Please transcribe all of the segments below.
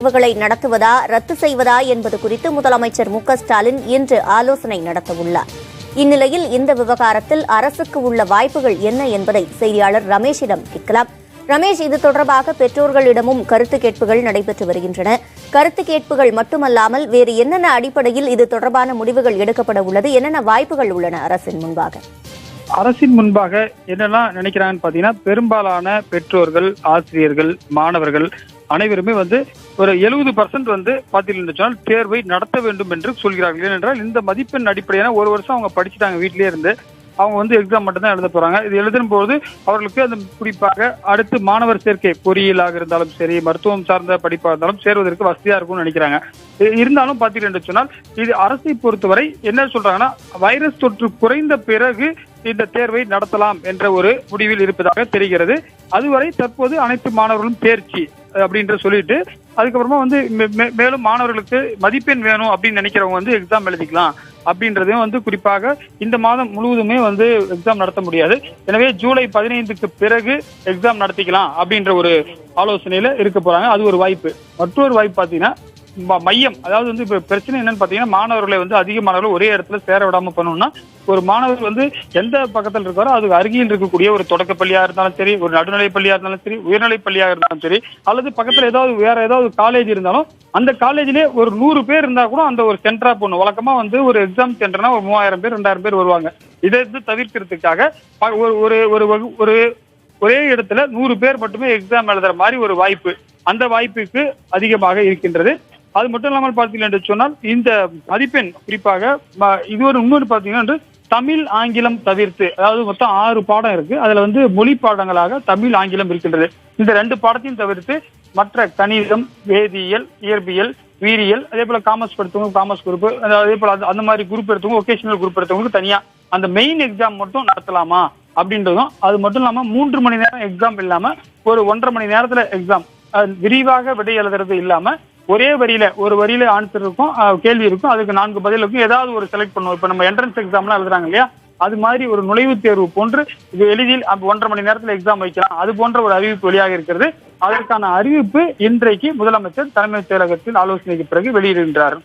தேர்வுகளை நடத்துவதா ரத்து செய்வதா என்பது குறித்து முதலமைச்சர் மு.க.ஸ்டாலின் இன்று ஆலோசனை நடத்தவுள்ளார். இந்நிலையில் இந்த விவகாரத்தில் அரசுக்கு உள்ள வாய்ப்புகள் என்ன என்பதை செய்தியாளர் ரமேஷிடம் கேட்கலாம். ரமேஷ், இது தொடர்பாக பெற்றோர்களிடமும் கருத்து கேட்புகள் நடைபெற்று வருகின்றன. கருத்து கேட்புகள் மட்டுமல்லாமல் வேறு என்னென்ன அடிப்படையில் இது தொடர்பான முடிவுகள் எடுக்கப்பட உள்ளது? என்னென்ன வாய்ப்புகள் உள்ளன அரசின் முன்பாக? அரசின் முன்பாக என்னெல்லாம் நினைக்கிறாங்கன்னு பாத்தீங்கன்னா, பெரும்பாலான பெற்றோர்கள், ஆசிரியர்கள், மாணவர்கள் அனைவருமே ஒரு 70% பாத்தீங்கன்னா சொன்னால் தேர்வை நடத்த வேண்டும் என்று சொல்கிறார்கள். ஏனென்றால் இந்த மதிப்பெண் அடிப்படையான ஒரு வருஷம் அவங்க படிச்சுட்டாங்க, வீட்டிலேயே இருந்து அவங்க எக்ஸாம் மட்டும் தான் எழுத போறாங்க. இது எழுதும் போது அவர்களுக்கு அந்த குறிப்பாக அடுத்து மாணவர் சேர்க்கை பொறியியலாக இருந்தாலும் சரி, மருத்துவம் சார்ந்த படிப்பாக இருந்தாலும் சேருவதற்கு வசதியா இருக்கும்னு நினைக்கிறாங்க. இருந்தாலும் பாத்தீங்கன்னா சொன்னால் இது அரசை பொறுத்தவரை என்ன சொல்றாங்கன்னா, வைரஸ் தொற்று குறைந்த பிறகு இந்த தேர்வை நடத்தலாம் என்ற ஒரு முடிவில் இருப்பதாக தெரிகிறது. அதுவரை தற்போது அனைத்து மாணவர்களும் தேர்ச்சி அப்படின்ற சொல்லிட்டு அதுக்கப்புறமா மேலும் மாணவர்களுக்கு மதிப்பெண் வேணும் அப்படின்னு நினைக்கிறவங்க எக்ஸாம் எழுதிக்கலாம் அப்படின்றதையும் குறிப்பாக இந்த மாதம் முழுவதுமே எக்ஸாம் நடத்த முடியாது. எனவே ஜூலை 15க்கு பிறகு எக்ஸாம் நடத்திக்கலாம் அப்படின்ற ஒரு ஆலோசனையில இருக்க போறாங்க. அது ஒரு வாய்ப்பு. மற்றொரு வாய்ப்பு பாத்தீங்கன்னா மையம், அதாவது இப்ப பிரச்சனை என்னன்னு பாத்தீங்கன்னா, மாணவர்களை அதிக மாணவர்கள் ஒரே இடத்துல சேர விடாம பண்ணணும்னா, ஒரு மாணவர் எந்த பக்கத்தில் இருக்காரோ அதுக்கு அருகில் இருக்கக்கூடிய ஒரு தொடக்க பள்ளியா இருந்தாலும் சரி, ஒரு நடுநிலை பள்ளியா இருந்தாலும் சரி, உயர்நிலை பள்ளியா இருந்தாலும் சரி, அல்லது பக்கத்துல வேற ஏதாவது காலேஜ் இருந்தாலும் அந்த காலேஜ்லயே ஒரு 100 பேர் இருந்தா கூட அந்த ஒரு சென்டரா போகணும். வழக்கமா ஒரு எக்ஸாம் சென்டர்னா ஒரு 3000 பேர் 2000 பேர் வருவாங்க. இதை தவிர்க்கிறதுக்காக ஒரே இடத்துல 100 பேர் மட்டுமே எக்ஸாம் எழுதுற மாதிரி ஒரு வாய்ப்பு, அந்த வாய்ப்புக்கு அதிகமாக இருக்கின்றது. அது மட்டும் இல்லாமல் பார்த்தீங்கன்னா என்று சொன்னால் இந்த மதிப்பெண் குறிப்பாக இன்னொரு பார்த்தீங்கன்னா தமிழ் ஆங்கிலம் தவிர்த்து, அதாவது மொத்தம் 6 பாடம் இருக்கு. அதுல மொழி பாடங்களாக தமிழ் ஆங்கிலம் இருக்கின்றது. இந்த 2 பாடத்தையும் தவிர்த்து மற்ற கணிதம், வேதியியல், இயற்பியல், உயிரியல், அதே போல காமர்ஸ் படித்தவங்க காமர்ஸ் குரூப், அதே போல அந்த மாதிரி குரூப் எடுத்தவங்க, ஒகேஷனல் குரூப் எடுத்தவங்களுக்கு தனியா அந்த மெயின் எக்ஸாம் மட்டும் நடத்தலாமா அப்படின்றதும், அது மட்டும் இல்லாம 3 மணி நேரம் எக்ஸாம் இல்லாம ஒரு 1.5 மணி நேரத்துல எக்ஸாம், விரிவாக விடை எழுதுறது இல்லாம ஒரே ஒரு வரியில ஆன்சர் இருக்கும், கேள்வி இருக்கும், அதுக்கு 4 பதில் இருக்கும், ஏதாவது ஒரு செலக்ட் பண்ணுவோம். இப்ப நம்ம என்ட்ரன்ஸ் எக்ஸாம்லாம் எழுதுறாங்க இல்லையா, அது மாதிரி ஒரு நுழைவுத் தேர்வு போன்று இது எளிதில் 1.5 மணி நேரத்துல எக்ஸாம் வைக்கலாம். அது போன்ற ஒரு அறிவிப்பு வெளியாக இருக்கிறது. அதற்கான அறிவிப்பு இன்றைக்கு முதலமைச்சர் தலைமைச் செயலகத்தில் ஆலோசனைக்கு பிறகு வெளியிடுகின்றார்.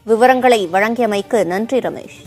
விவரங்களை வழங்கியமைக்கு நன்றி ரமேஷ்.